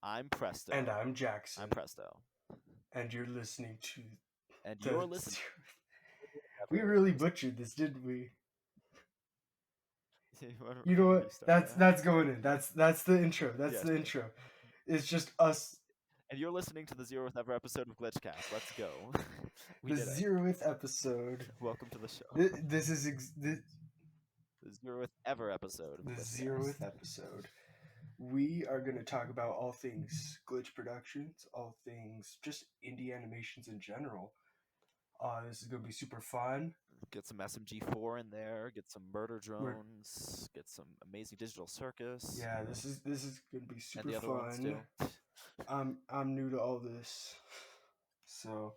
I'm Presto. And I'm Jackson. I'm Presto. And you're listening to And the. you're listening. We really butchered this, didn't we? You wanna You know what? restart That's that? that's going in. That's the intro. That's Yeah, the sure. intro. It's just us. And you're listening to the 0th ever episode of GlitchCast. Let's go. We The did it. 0th episode. Welcome to the show. This is The 0th ever episode of the GlitchCast. 0th episode. We are going to talk about all things glitch productions, all things just indie animations in general. This is going to be super fun. Get some SMG4 in there. Get some murder We're drones. Get some amazing Digital Circus. Yeah, this is gonna be And super the other ones fun. too. I'm new to all this, so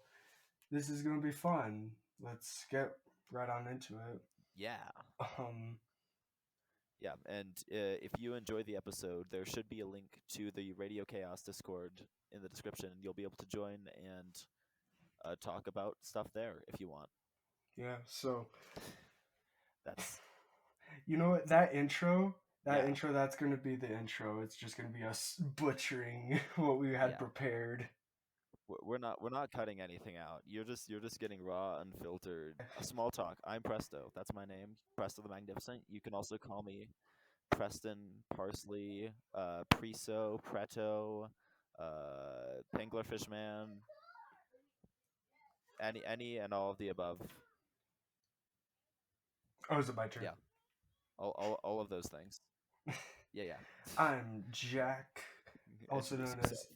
this is gonna be fun. Let's get right on into it. Yeah. Um, Yeah, and if you enjoy the episode, there should be a link to the Radio Chaos Discord in the description. You'll be able to join and talk about stuff there if you want. yeah. So That's you know what? That intro. Yeah. That's gonna be the intro. It's just gonna be us butchering what we had Yeah. prepared. We're not cutting anything out. You're just getting raw, unfiltered small talk. I'm Presto. That's my name, Presto the Magnificent. You can also call me Preston, Parsley, Preso, Preto, Pangler Fishman, any and all of the above. Oh, is it my turn? Yeah, all of those things. Yeah. I'm Jack, also Introduce known as yourself.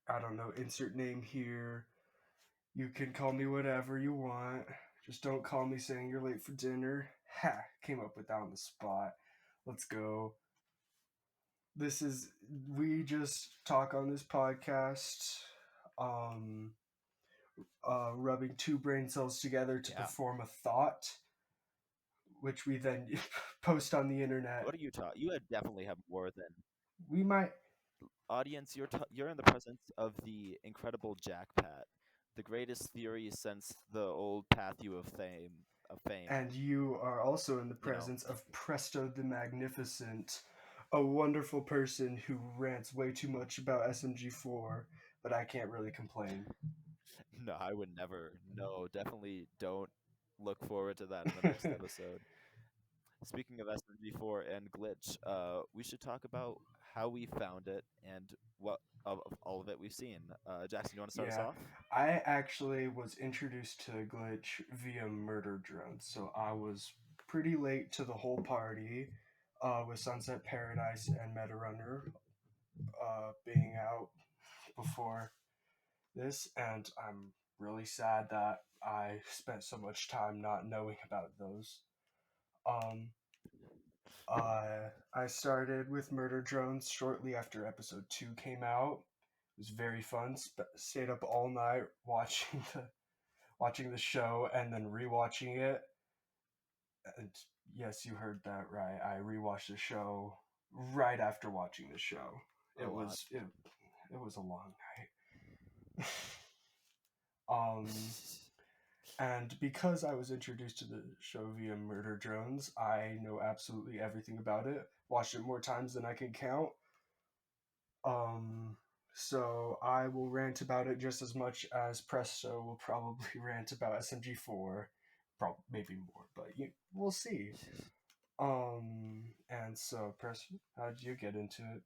I don't know. Insert name here. You can call me whatever you want. Just don't call me saying you're late for dinner. Ha! Came up with that on the spot. Let's go. We just talk on this podcast, um, rubbing two brain cells together to perform a thought, which we then post on the internet. What are you talking? You definitely have more than We might. audience. You're in the presence of the incredible Jack Pat, the greatest theory since the old Pathu of fame. And you are also in the presence of Presto the Magnificent, a wonderful person who rants way too much about SMG4, but I can't really complain. No, I would never. No, definitely don't look forward to that in the next episode. Speaking of SMG4 and Glitch, we should talk about how we found it and what of all of it we've seen. Jackson, you want to start us off? I actually was introduced to Glitch via Murder Drones, so I was pretty late to the whole party with Sunset Paradise and Meta Runner being out before this, and I'm really sad that I spent so much time not knowing about those. I started with Murder Drones shortly after episode 2 came out. It was very fun. Stayed up all night watching the show and then rewatching it. And yes, you heard that right. I rewatched the show right after watching the show. It was a long night. And because I was introduced to the show via Murder Drones, I know absolutely everything about it. Watched it more times than I can count. So I will rant about it just as much as Presto will probably rant about SMG4, maybe more, but we'll see. And so Presto, how did you get into it?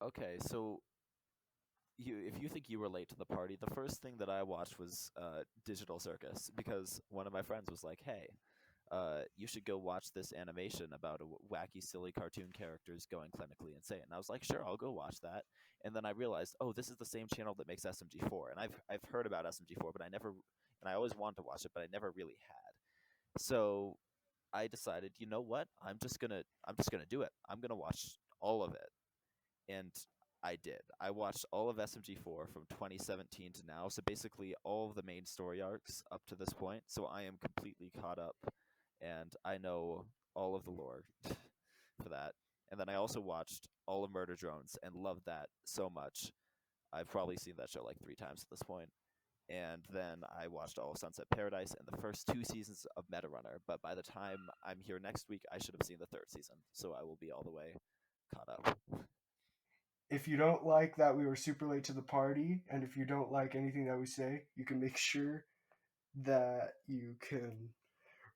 Okay, so if you think you were late to the party, the first thing that I watched was Digital Circus because one of my friends was like, "Hey, you should go watch this animation about wacky, silly cartoon characters going clinically insane." And I was like, "Sure, I'll go watch that." And then I realized, oh, this is the same channel that makes SMG4, and I've heard about SMG4, but I always wanted to watch it, but I never really had. So I decided, you know what? I'm just gonna do it. I'm gonna watch all of it. And I did. I watched all of SMG4 from 2017 to now, so basically all of the main story arcs up to this point. So I am completely caught up, and I know all of the lore for that. And then I also watched all of Murder Drones and loved that so much. I've probably seen that show like 3 times at this point. And then I watched all of Sunset Paradise and the first 2 seasons of Meta Runner. But by the time I'm here next week, I should have seen the 3rd season, so I will be all the way caught up. If you don't like that we were super late to the party, and if you don't like anything that we say, you can make sure that you can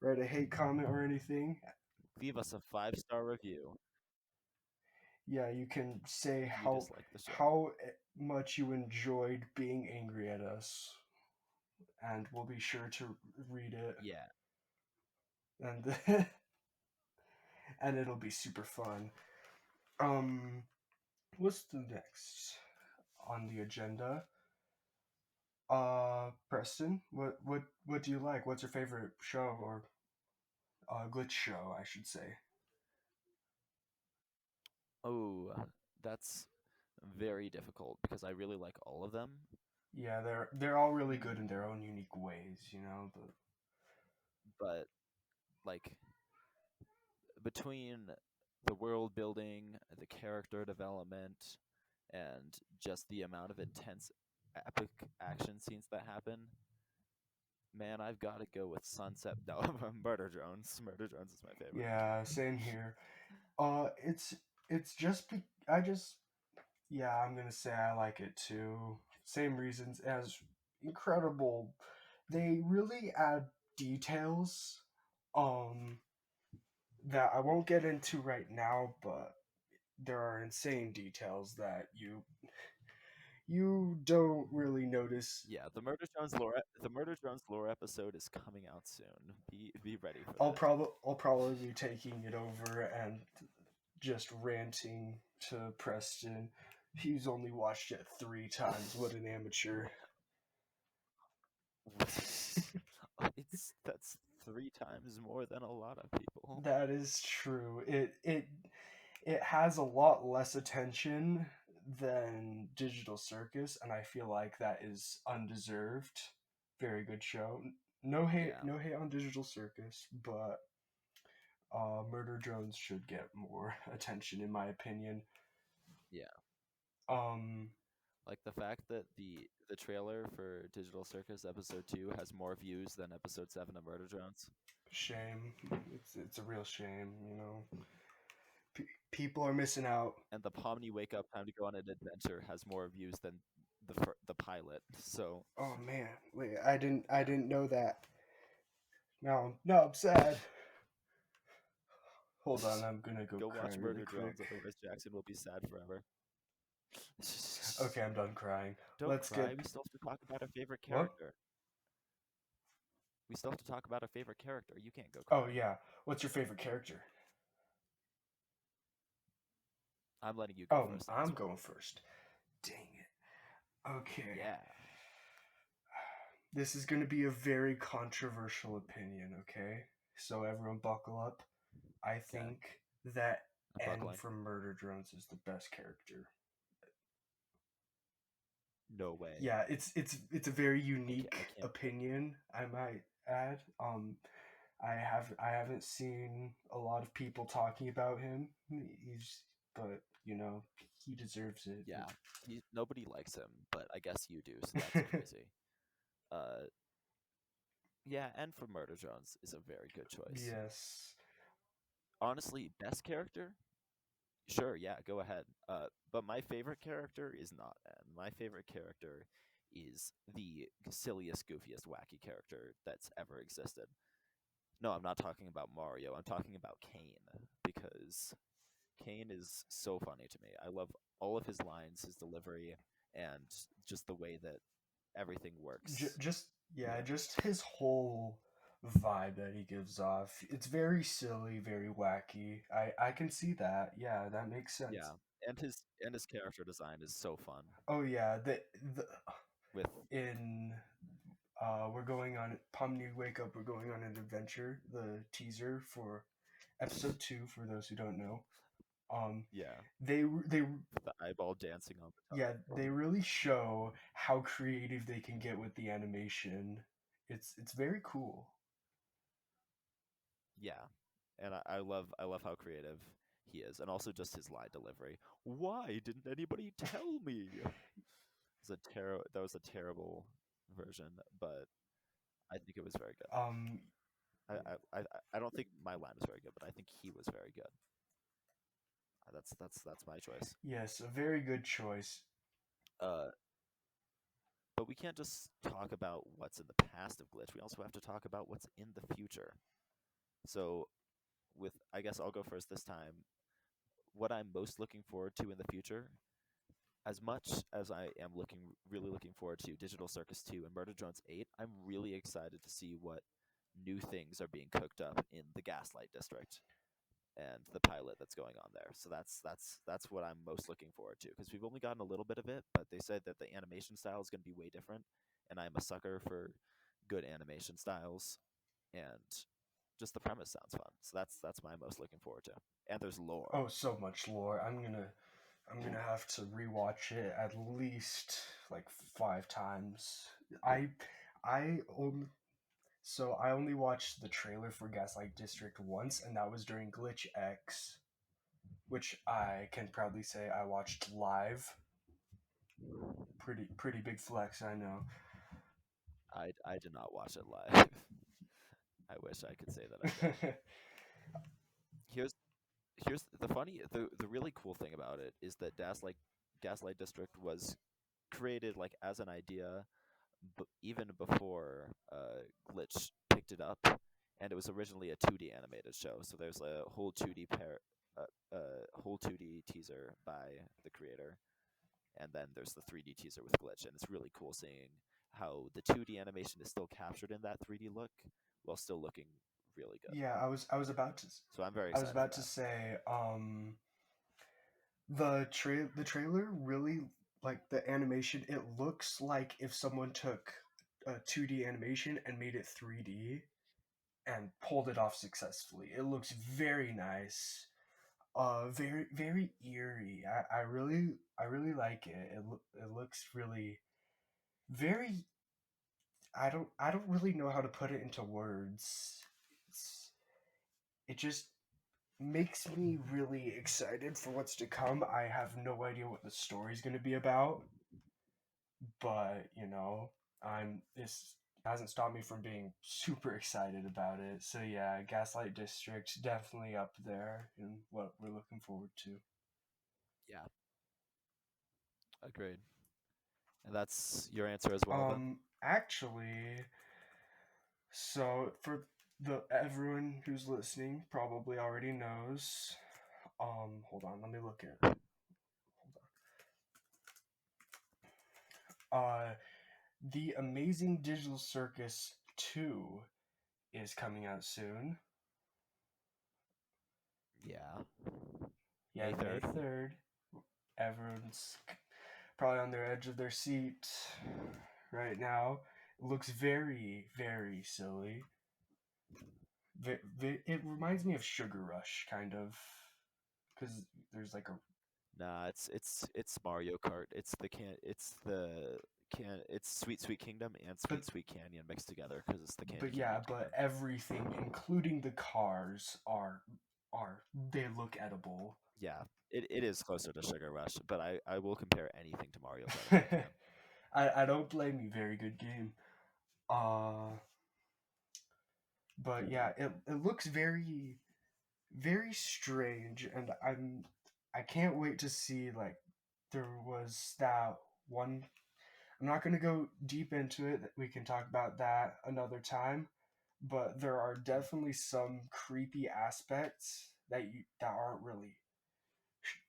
write a hate comment or anything. Leave us a 5-star review Yeah, you can say if you how dislike the show. how much you enjoyed being angry at us, and we'll be sure to read it, Yeah. and and it'll be super fun. Um, what's the next on the agenda? Preston, what do you like? What's your favorite show or glitch show, I should say? Oh, that's very difficult because I really like all of them, Yeah, they're all really good in their own unique ways, you know. But but like between the world building, the character development, and just the amount of intense epic action scenes that happen, man, I've got to go with Sunset. No, Murder Drones. Murder Drones is my favorite. yeah, same here. It's just I just yeah, I'm gonna say I like it too. Same reasons as incredible. They really add details, um, that I won't get into right now, but there are insane details that you don't really notice. Yeah, the Murder Drones lore episode is coming out soon. Be ready for that. I'll probably be taking it over and just ranting to Preston. He's only watched it 3 times. What an amateur. It's that's 3 times more than a lot of people. That is true. It has a lot less attention than Digital Circus, and I feel like that is undeserved. Very good show. Yeah, No hate on Digital Circus, but Murder Drones should get more attention, in my opinion. yeah. Um, Like the fact that the trailer for Digital Circus episode 2 has more views than episode 7 of Murder Drones, shame. It's a real shame. You know, people are missing out. and the Pomni Wake Up Time to Go on an Adventure has more views than the pilot. So Oh man, wait, I yeah, didn't know that. Now I'm sad. Hold on, I'm gonna go go cry watch really Murder quick. Drones, otherwise Jackson will be sad forever. Okay, I'm done crying. Don't Let's cry. get We still have to talk about our favorite what? character. We still have to talk about our favorite character. You can't go Oh crying. yeah, what's your favorite character? I'm letting you go Oh, first on this I'm one. going first. Dang it. Okay, Yeah. this is gonna be a very controversial opinion. Okay, so everyone buckle up. I Okay. think that I'm N buckling. from Murder Drones is the best character. No way. Yeah, it's a very I unique can't. opinion, I might add. I haven't seen a lot of people talking about him. But you know, he deserves it. Yeah. Nobody likes him, but I guess you do, so that's crazy. Uh, yeah, and for Murder Drones is a very good choice. Yes. Honestly, best character? Sure, yeah, go ahead. But my favorite character is not N. My favorite character is the silliest, goofiest, wacky character that's ever existed. No, I'm not talking about Mario. I'm talking about Kane because Kane is so funny to me. I love all of his lines, his delivery, and just the way that everything works Just for yeah, him. just his whole vibe that he gives off. It's very silly, very wacky. I can see that. Yeah, that makes sense. Yeah, and his character design is so fun. Oh yeah, the With in we're going on Pomni Wake Up. We're going on an adventure. The teaser for episode 2, for those who don't know. Um, yeah, they with the eyeball dancing on the yeah, tongue. they really show how creative they can get with the animation. It's very cool. Yeah, and I love how creative he is, and also just his line delivery. Why didn't anybody tell me? That was a terrible version, but I think it was very good. Um, I don't think my line was very good, but I think he was very good. That's my choice. Yes, a very good choice. Uh, but we can't just talk about what's in the past of Glitch. We also have to talk about what's in the future. So, with I guess I'll go first this time. What I'm most looking forward to in the future, as much as I am really looking forward to Digital Circus 2 and Murder Drones 8, I'm really excited to see what new things are being cooked up in the Gaslight District and the pilot that's going on there. So that's what I'm most looking forward to because we've only gotten a little bit of it, but they said that the animation style is going to be way different, and I'm a sucker for good animation styles, and just the premise sounds fun. So that's my most looking forward to. And there's lore. Oh, so much lore. I'm gonna have to rewatch it at least like 5 times. I only so I only watched the trailer for Gaslight District once, and that was during Glitch X, which I can proudly say I watched live. Pretty big flex, I know. I did not watch it live. I wish I could say that I did. Here's here's the really cool thing about it is that Gaslight District was created like as an idea even before Glitch picked it up, and it was originally a 2D animated show. So there's a whole 2D teaser by the creator, and then there's the 3D teaser with Glitch, and it's really cool seeing how the 2D animation is still captured in that 3D look while still looking really good. Yeah, So I'm very I was excited for about to that. say the trailer really, like the animation, it looks like if someone took a 2D animation and made it 3D and pulled it off successfully. It looks very nice. Very eerie. I really like it. It looks really very. I don't really know how to put it into words. It's, it just makes me really excited for what's to come. I have no idea what the story's going to be about, but I'm this hasn't stopped me from being super excited about it. So yeah, Gaslight District definitely up there in what we're looking forward to. Yeah, agreed. And that's your answer as well, then? Actually, so for the everyone who's listening probably already knows. Hold on, let me look at. Hold on. The Amazing Digital Circus 2 is coming out soon. Yeah. Yeah, May May 3rd? 3rd. Everyone's probably on their edge of their seat right now. It looks very silly. It reminds me of Sugar Rush, kind of, because there's like a. Nah, it's Mario Kart. It's Sweet Sweet Kingdom and But Sweet Sweet Canyon mixed together because it's the Candy but yeah, Canyon but Kingdom. everything, including the cars, are they look edible. Yeah, it is closer to Sugar Rush, but I will compare anything to Mario Kart if I can. I don't blame you. Very good game. Uh, but yeah, it looks very strange, and I can't wait to see, like, there was that one. I'm not going to go deep into it. We can talk about that another time. But there are definitely some creepy aspects that aren't really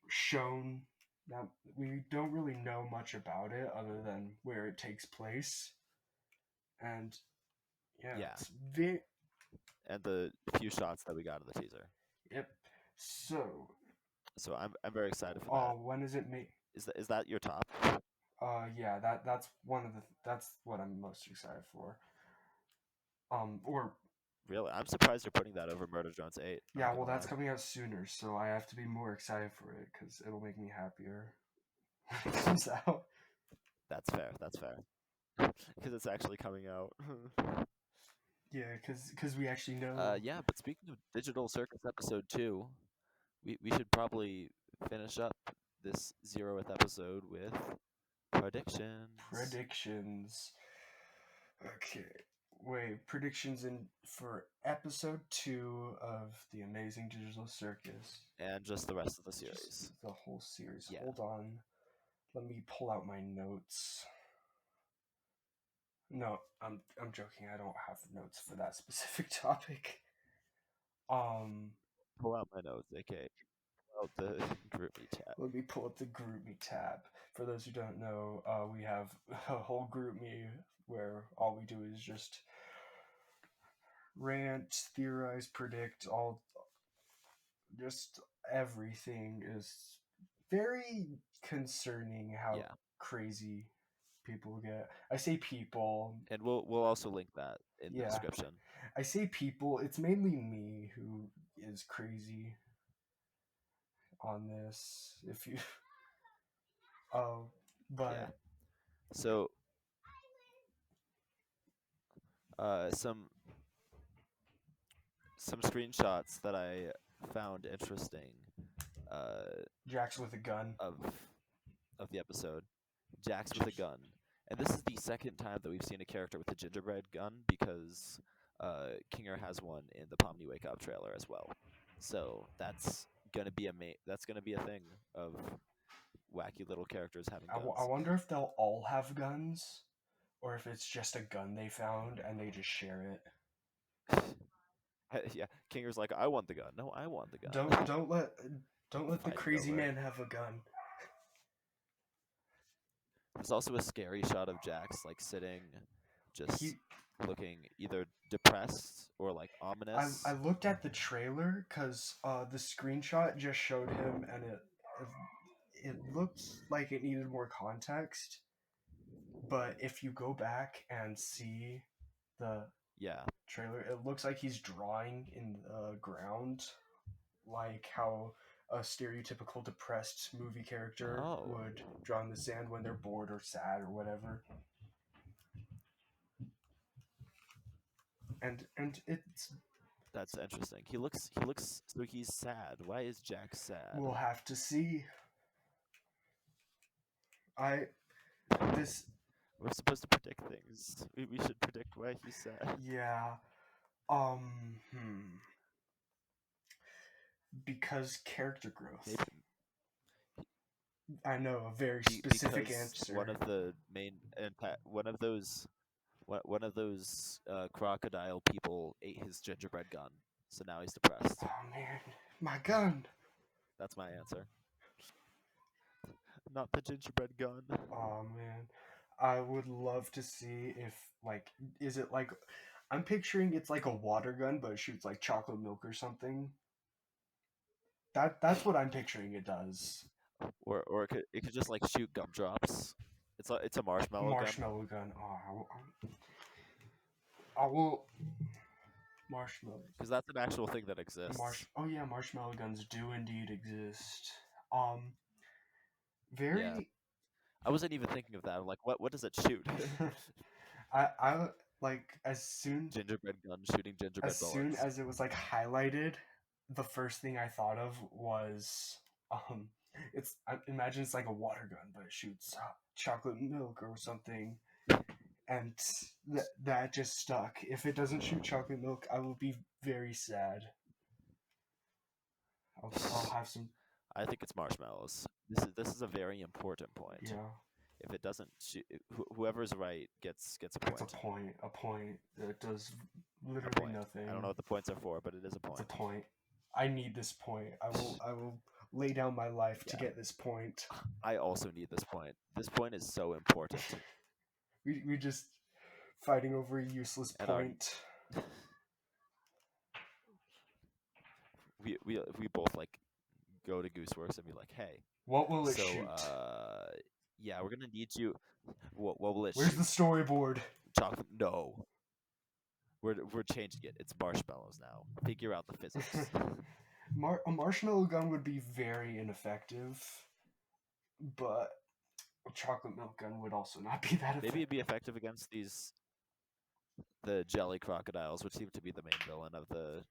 shown. That we don't really know much about it other than where it takes place, and yeah, Yeah, it's very. and the few shots that we got in the teaser. Yep. So, So I'm very excited for that. when is it made? Is that your top? Yeah, that's what I'm most excited for. Or Really? I'm surprised you're putting that over Murder Drones 8, not yeah, gonna well, that's lie. coming out sooner, so I have to be more excited for it because it'll make me happier when it comes out. That's fair. That's fair. Because it's actually coming out. Yeah, because we actually know. Yeah, but speaking of Digital Circus episode 2, we should probably finish up this 0th episode with predictions. Predictions. Okay. Wait, predictions in for episode 2 of the Amazing Digital Circus. and just the rest of the Just series. the whole series. Yeah. Hold on. Let me pull out my notes. No, I'm joking. I don't have notes for that specific topic. Pull out my notes, aka pull out the GroupMe tab. Let me pull up the GroupMe tab. For those who don't know, we have a whole GroupMe where all we do is just rant, theorize, predict, all just everything is very concerning how Yeah, crazy people get. I say people, and we'll also link that in the yeah. description. I say people, it's mainly me who is crazy on this. If you oh, Yeah. but So, some screenshots that I found interesting uh, Jax with a gun. of the episode. Jax with a gun, and this is the second time that we've seen a character with a gingerbread gun because Kinger has one in the Pomni Wake Up trailer as well. So that's gonna be that's gonna be a thing of wacky little characters having I guns. wonder if they'll all have guns, or if it's just a gun they found and they just share it. Yeah, Kinger's like, I want the gun. No, I want the gun. Don't let the Fighting crazy over it. man have a gun. There's also a scary shot of Jax like sitting, just He looking either depressed or like ominous. I looked at the trailer because the screenshot just showed him and it looked like it needed more context. But if you go back and see the Yeah. trailer, it looks like he's drawing in the ground, like how a stereotypical depressed movie character Oh, would draw in the sand when they're bored or sad or whatever. And it's that's interesting. He looks so he's sad. Why is Jax sad? we'll have to see. I this We're supposed to predict things. We should predict why he's sad. yeah because character growth. Maybe I know a very specific because one answer. of the main one of those crocodile people ate his gingerbread gun, so now he's depressed. Oh man, my gun. That's my answer. Not the gingerbread gun. Oh man, I would love to see if like is it like I'm picturing it's like a water gun, but it shoots like chocolate milk or something. That's what I'm picturing. It does. Or it could just like shoot gumdrops. It's a marshmallow gun. Marshmallow gun. Oh, I will marshmallows. Because that's an actual thing that exists. Oh yeah, marshmallow guns do indeed exist. Yeah. Very. I wasn't even thinking of that. I'm like, what does it shoot? I like Gingerbread gun shooting gingerbread as soon bullets. as it was like highlighted, the first thing I thought of was it's I imagine it's like a water gun, but it shoots chocolate milk or something, and that just stuck. If it doesn't shoot chocolate milk, I will be very sad. I'll have some. I think it's marshmallows. This is a very important point. Yeah, If it doesn't shoot, whoever's right gets a it's a point. point. A point that does A literally point. nothing. I don't know what the points are for, but it is a It's a point. point. I need this point. I will lay down my life to Yeah. get this point. I also need this point. This point is so important. We just fighting over a useless And our point. we both like go to Gooseworks and be like, hey, What will it so shoot? yeah, we're gonna need you. What will it Where's shoot? the storyboard? Chocolate? No, we're changing it. It's marshmallows now. Figure out the physics. A marshmallow gun would be very ineffective, but a chocolate milk gun would also not be that effective. Maybe it'd be effective against the jelly crocodiles, which seem to be the main villain of the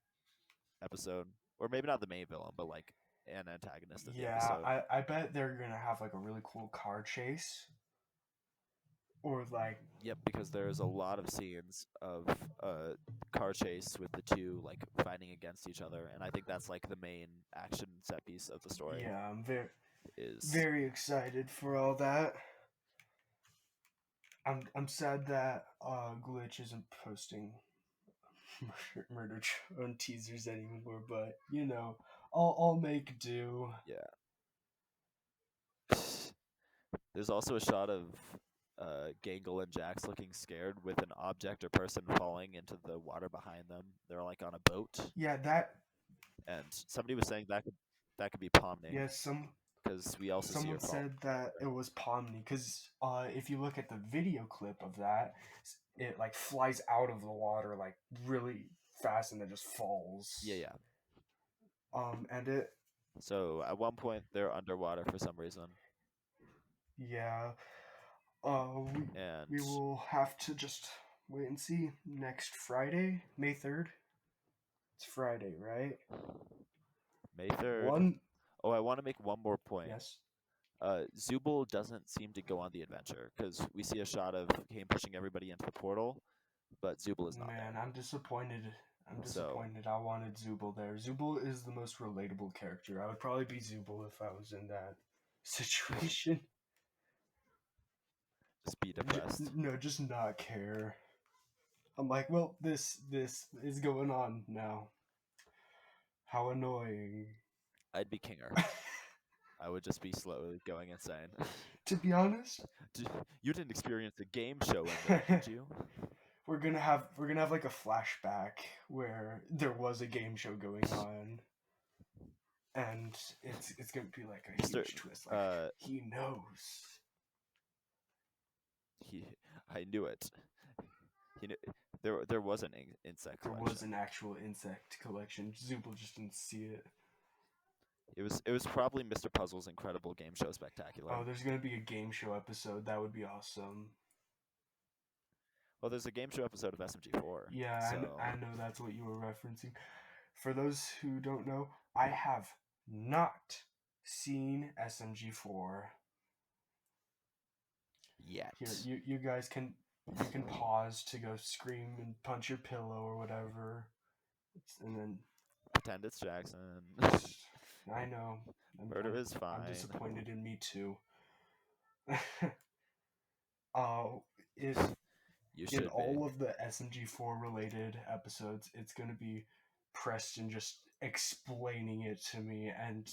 episode, or maybe not the main villain, but like an antagonist of the Yeah, episode. I bet they're gonna have like a really cool car chase. or like Yep, because there's a lot of scenes of a car chase with the two like fighting against each other, and I think that's like the main action set piece of the story. yeah, I'm very Is very excited for all that. I'm sad that Glitch isn't posting murder drone teasers anymore, but you know, I'll make do. yeah. There's also a shot of Gangle and Jax looking scared with an object or person falling into the water behind them. They're like on a boat, Yeah, that and somebody was saying that could be Pomni yeah, because we also see her someone fall. said that it was Pomni because if you look at the video clip of that, it like flies out of the water like really fast and then just falls. Yeah, yeah. And it So at one point they're underwater for some reason, yeah, we and will have to just wait and see next Friday, May 3rd. It's Friday, right? May 3rd. One, Oh, I want to make one more point. yes. Zubul doesn't seem to go on the adventure because we see a shot of him pushing everybody into the portal, but Zubul is not Man, there. I'm disappointed. I'm So disappointed. I wanted Zubul there. Zubul is the most relatable character. I would probably be Zubul if I was in that situation. just be depressed. No, just not care. I'm like, well, this is going on now. How annoying. I'd be Kinger. I would just be slowly going insane. To be honest, You didn't experience a game show in there, did you? we're gonna have like a flashback where there was a game show going on, and it's gonna be like a Mr. huge twist. Like he knows. He, I knew it. He knew, there was an insect There collection. was an actual insect collection. Zubul just didn't see it. It was probably Mr. Puzzle's incredible game show spectacular. Oh, there's gonna be a game show episode. That would be awesome. Well, there's a game show episode of SMG4. Yeah, So I know that's what you were referencing. For those who don't know, I have not seen SMG4. yet. Here, you guys can pause to go scream and punch your pillow or whatever, and then Pretend it's Jackson. I know Murder is fine. I'm disappointed in me too. uh, if You in should all be. of the SMG4 related episodes, it's gonna be Preston just explaining it to me, and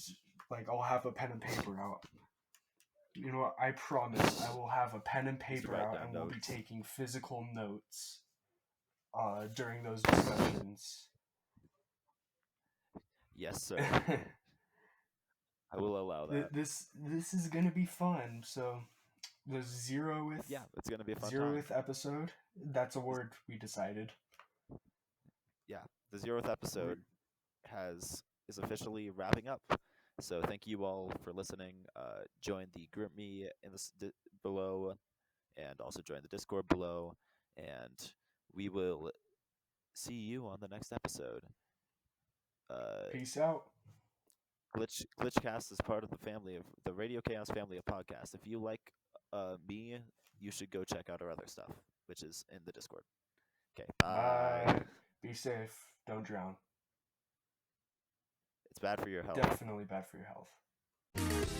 like I'll have a pen and paper out. You know what? I promise I will have a pen and paper write out, down and we'll be notes. taking physical notes during those discussions. Yes, sir. I will allow that. This is gonna be fun. So the zeroth Yeah, it's gonna be a fun time. episode. That's a word we decided. Yeah, the 0th episode is officially wrapping up. So thank you all for listening. Join the GroupMe in the below, and also join the Discord below. And we will see you on the next episode. Peace out. GlitchCast is part of the family of the Radio Chaos family of podcasts. If you like me, you should go check out our other stuff, which is in the Discord. Okay, bye. Bye. Be safe. Don't drown. It's bad for your health. Definitely bad for your health.